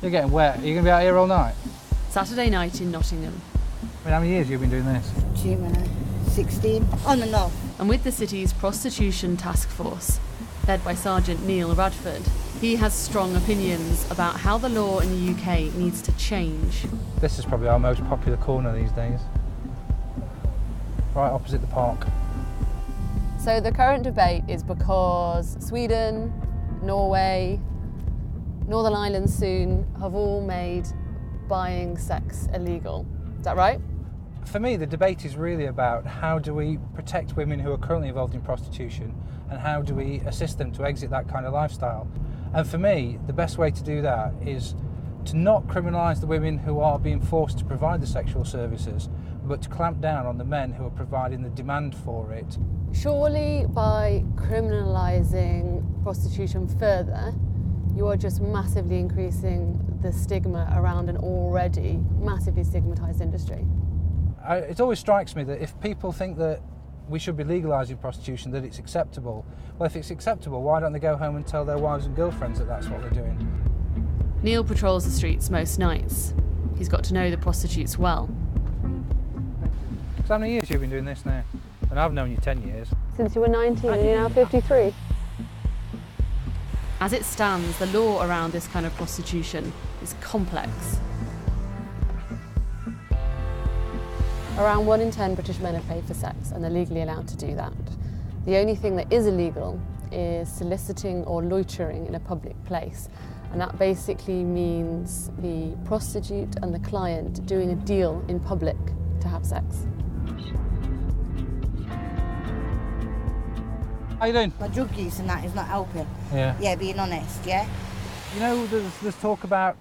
You're getting wet. Are you going to be out here all night? Saturday night in Nottingham. I mean, how many years have you been doing this? 16, on and off. And with the city's Prostitution Task Force, led by Sergeant Neil Radford, he has strong opinions about how the law in the UK needs to change. This is probably our most popular corner these days. Right opposite the park. So the current debate is because Sweden, Norway, Northern Ireland soon have all made buying sex illegal. Is that right? For me, the debate is really about how do we protect women who are currently involved in prostitution and how do we assist them to exit that kind of lifestyle. And for me, the best way to do that is to not criminalise the women who are being forced to provide the sexual services, but to clamp down on the men who are providing the demand for it. Surely by criminalising prostitution further, you are just massively increasing the stigma around an already massively stigmatised industry. It always strikes me that if people think that we should be legalising prostitution, that it's acceptable. Well, if it's acceptable, why don't they go home and tell their wives and girlfriends that that's what they're doing? Neil patrols the streets most nights. He's got to know the prostitutes well. So how many years have you been doing this now? And I've known you 10 years. Since you were 19 and you're now 53. As it stands, the law around this kind of prostitution is complex. Around 1 in 10 British men are paid for sex and they're legally allowed to do that. The only thing that is illegal is soliciting or loitering in a public place. And that basically means the prostitute and the client doing a deal in public to have sex. How you doing? My drug use and that is not helping. Yeah. Yeah, being honest, yeah. You know, there's talk about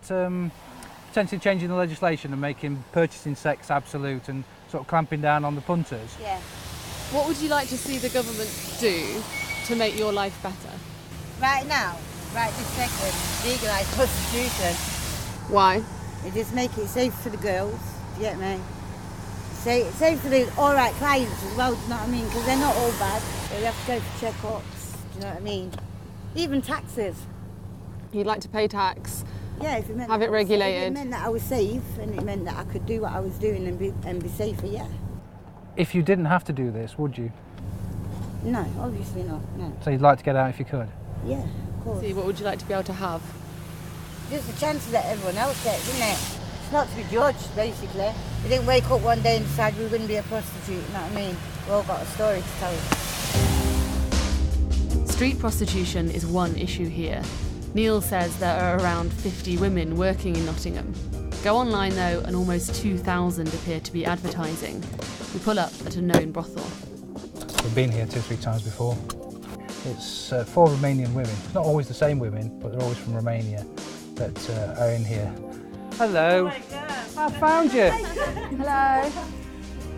potentially changing the legislation and making purchasing sex absolute and sort of clamping down on the punters. Yeah. What would you like to see the government do to make your life better? Right now, right this second, legalise prostitution. Why? It just make it safe for the girls, do you get me? Safe for the alright clients as well, do you know what I mean? Because they're not all bad. They have to go for check-ups, do you know what I mean? Even taxes. You'd like to pay tax? Yeah, if it meant Have it regulated. If it meant that I was safe and it meant that I could do what I was doing and be safer, yeah. If you didn't have to do this, would you? No, obviously not, no. So you'd like to get out if you could? Yeah, of course. See, what would you like to be able to have? Just a chance that everyone else gets, isn't it? It's not to be judged, basically. We didn't wake up one day and decide we were going to be a prostitute, you know what I mean? We've all got a story to tell. Street prostitution is one issue here. Neil says there are around 50 women working in Nottingham. Go online though, and almost 2,000 appear to be advertising. We pull up at a known brothel. We've been here 2-3 times before. It's 4 Romanian women. It's not always the same women, but they're always from Romania that are in here. Hello. Oh my God. I found you. Hello.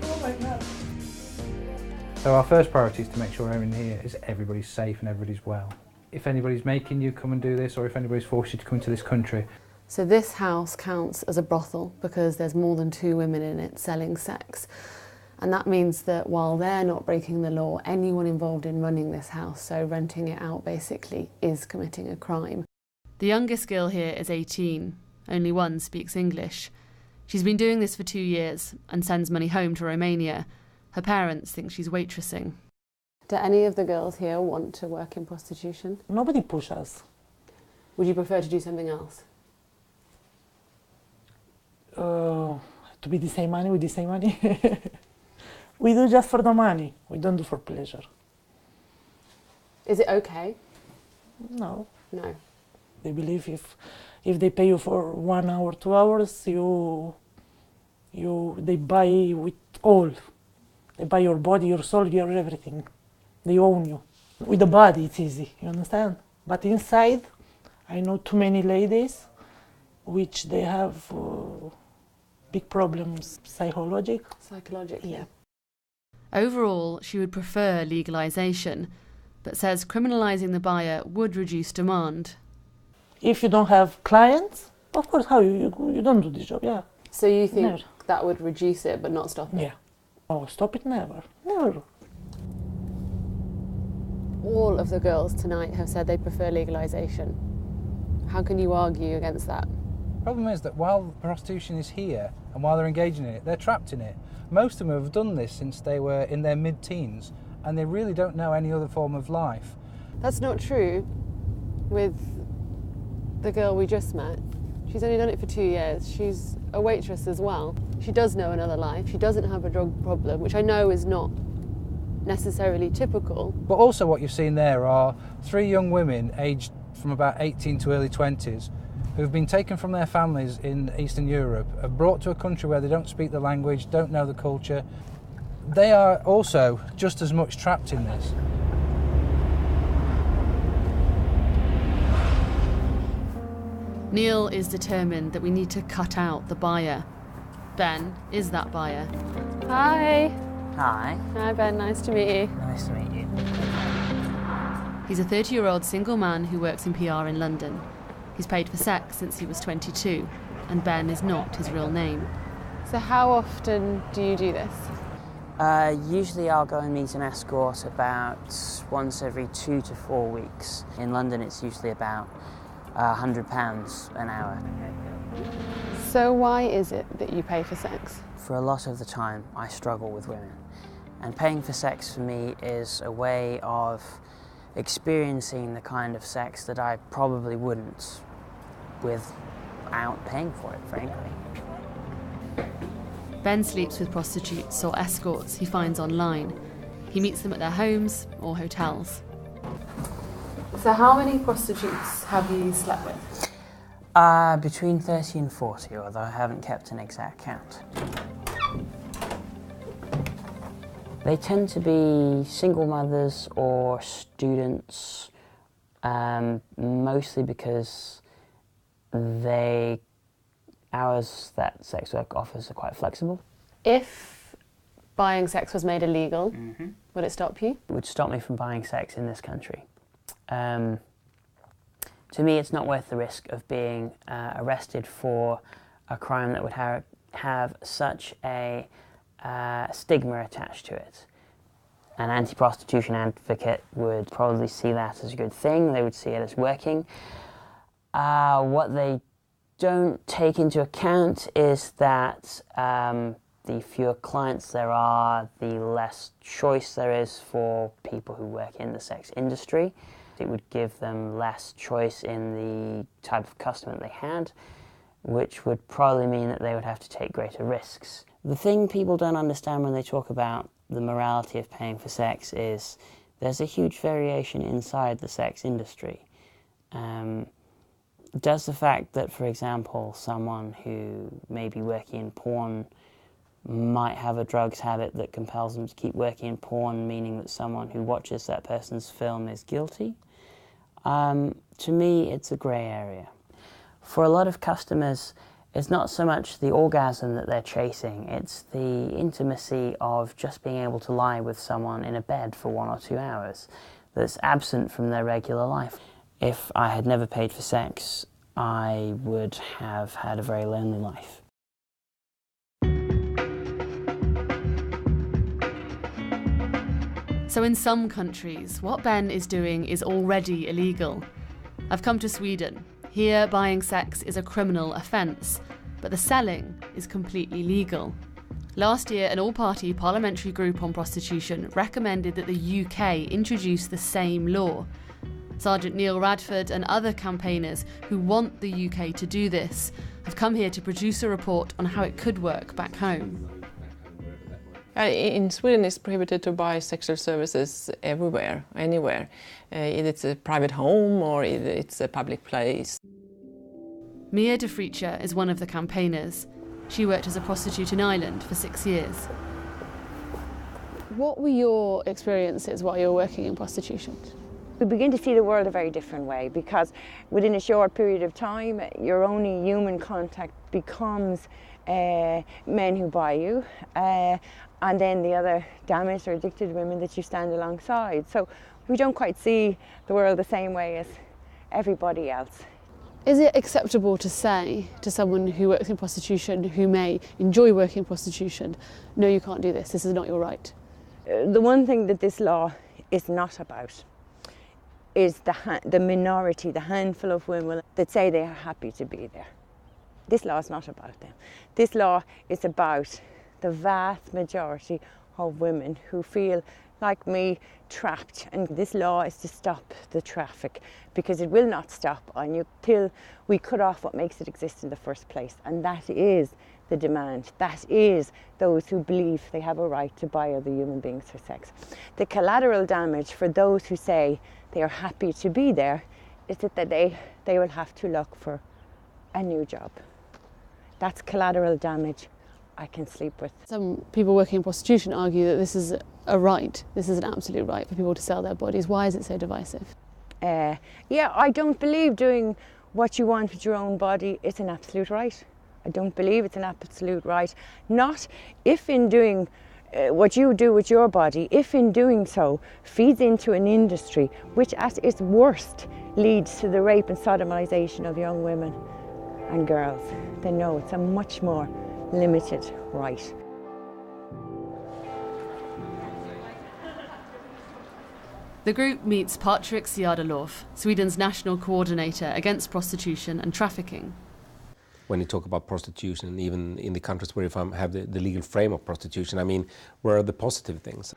Oh my God. So our first priority is to make sure everyone here is everybody's safe and everybody's well. If anybody's making you come and do this, or if anybody's forced you to come into this country. So this house counts as a brothel because there's more than 2 women in it selling sex. And that means that while they're not breaking the law, anyone involved in running this house, so renting it out basically, is committing a crime. The youngest girl here is 18. Only one speaks English. She's been doing this for 2 years and sends money home to Romania. Her parents think she's waitressing. Do any of the girls here want to work in prostitution? Nobody pushes us. Would you prefer to do something else? To be the same money with the same money? We do just for the money. We don't do for pleasure. Is it okay? No. No. They believe if they pay you for 1 hour, 2 hours, they buy with all. They buy your body, your soul, your everything. They own you. With the body, it's easy, you understand? But inside, I know too many ladies which they have big problems, Psychologically? Yeah. Overall, she would prefer legalisation, but says criminalising the buyer would reduce demand. If you don't have clients, of course, how you don't do the job, yeah. So you think Never. that would reduce it but not stop it? Yeah. Oh, stop it, never. Never. All of the girls tonight have said they prefer legalisation. How can you argue against that? Problem is that while prostitution is here and while they're engaging in it, they're trapped in it. Most of them have done this since they were in their mid-teens, and they really don't know any other form of life. That's not true with the girl we just met. She's only done it for 2 years. She's a waitress as well. She does know another life. She doesn't have a drug problem, which I know is not necessarily typical. But also what you've seen there are 3 young women aged from about 18 to early 20s who've been taken from their families in Eastern Europe, are brought to a country where they don't speak the language, don't know the culture. They are also just as much trapped in this. Neil is determined that we need to cut out the buyer. Ben is that buyer. Hi. Hi. Hi Ben, nice to meet you. Nice to meet you. He's a 30-year-old single man who works in PR in London. He's paid for sex since he was 22, and Ben is not his real name. So how often do you do this? Usually I'll go and meet an escort about once every 2 to 4 weeks. In London it's usually about £100 an hour. So why is it that you pay for sex? For a lot of the time I struggle with women, and paying for sex for me is a way of experiencing the kind of sex that I probably wouldn't without paying for it, frankly. Ben sleeps with prostitutes or escorts he finds online. He meets them at their homes or hotels. So how many prostitutes have you slept with? Between 30 and 40, although I haven't kept an exact count. They tend to be single mothers or students, mostly because hours that sex work offers are quite flexible. If buying sex was made illegal, would it stop you? It would stop me from buying sex in this country. To me, it's not worth the risk of being arrested for a crime that would have such a stigma attached to it. An anti-prostitution advocate would probably see that as a good thing. They would see it as working. What they don't take into account is that the fewer clients there are, the less choice there is for people who work in the sex industry. It would give them less choice in the type of customer they had, which would probably mean that they would have to take greater risks. The thing people don't understand when they talk about the morality of paying for sex is there's a huge variation inside the sex industry. Does the fact that, for example, someone who may be working in porn might have a drugs habit that compels them to keep working in porn, meaning that someone who watches that person's film is guilty? To me, it's a grey area. For a lot of customers, it's not so much the orgasm that they're chasing, it's the intimacy of just being able to lie with someone in a bed for 1 or 2 hours that's absent from their regular life. If I had never paid for sex, I would have had a very lonely life. So in some countries, what Ben is doing is already illegal. I've come to Sweden. Here, buying sex is a criminal offence, but the selling is completely legal. Last year, an all-party parliamentary group on prostitution recommended that the UK introduce the same law. Sergeant Neil Radford and other campaigners who want the UK to do this have come here to produce a report on how it could work back home. In Sweden it's prohibited to buy sexual services everywhere, anywhere. Either it's a private home or either it's a public place. Mia de Frietje is one of the campaigners. She worked as a prostitute in Ireland for 6 years. What were your experiences while you were working in prostitution? We begin to see the world a very different way, because within a short period of time your only human contact becomes men who buy you, and then the other damaged or addicted women that you stand alongside. So we don't quite see the world the same way as everybody else. Is it acceptable to say to someone who works in prostitution, who may enjoy working in prostitution, no, you can't do this, this is not your right? The one thing that this law is not about is the minority, the handful of women that say they are happy to be there. This law is not about them. This law is about the vast majority of women who feel, like me, trapped. And this law is to stop the traffic, because it will not stop until we cut off what makes it exist in the first place. And that is the demand. That is those who believe they have a right to buy other human beings for sex. The collateral damage for those who say they are happy to be there is that they will have to look for a new job. That's collateral damage I can sleep with. Some people working in prostitution argue that this is a right, this is an absolute right for people to sell their bodies. Why is it so divisive? Yeah, I don't believe doing what you want with your own body is an absolute right. I don't believe it's an absolute right. Not if in doing what you do with your body, if in doing so feeds into an industry which at its worst leads to the rape and sodomization of young women and girls, then no, it's a much more limited right. The group meets Patrik Siadalov, Sweden's national coordinator against prostitution and trafficking. When you talk about prostitution, even in the countries where you have the legal frame of prostitution, I mean, where are the positive things?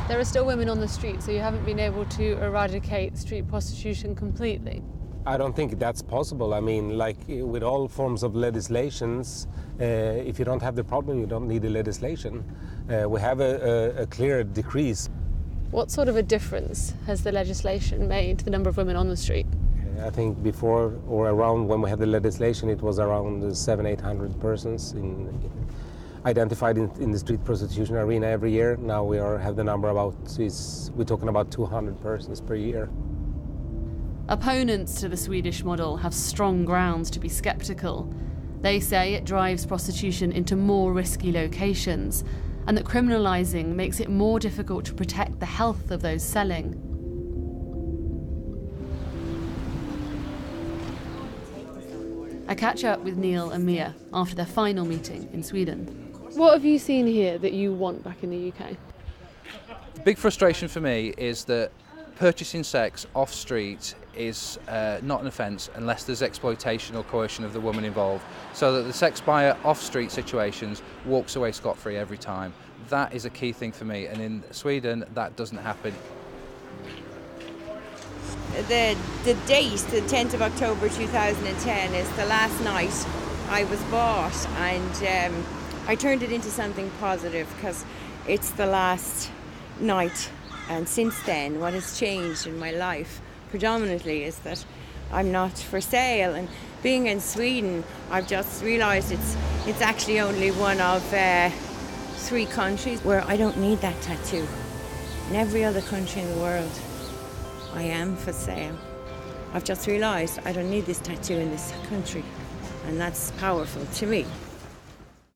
There are still women on the street, so you haven't been able to eradicate street prostitution completely. I don't think that's possible. I mean, like with all forms of legislations, if you don't have the problem, you don't need the legislation. We have a clear decrease. What sort of a difference has the legislation made to the number of women on the street? I think before or around when we had the legislation, it was around 700-800 persons identified in the street prostitution arena every year. Now we have the number we're talking about 200 persons per year. Opponents to the Swedish model have strong grounds to be sceptical. They say it drives prostitution into more risky locations, and that criminalising makes it more difficult to protect the health of those selling. I catch up with Neil and Mia after their final meeting in Sweden. What have you seen here that you want back in the UK? The big frustration for me is that purchasing sex off street is not an offence unless there's exploitation or coercion of the woman involved, so that the sex buyer off street situations walks away scot-free every time. That is a key thing for me, and in Sweden that doesn't happen. The date, the 10th of October 2010, is the last night I was bought, and I turned it into something positive because it's the last night. And since then, what has changed in my life predominantly is that I'm not for sale. And being in Sweden, I've just realised it's actually only one of 3 countries where I don't need that tattoo. In every other country in the world, I am for sale. I've just realised I don't need this tattoo in this country, and that's powerful to me.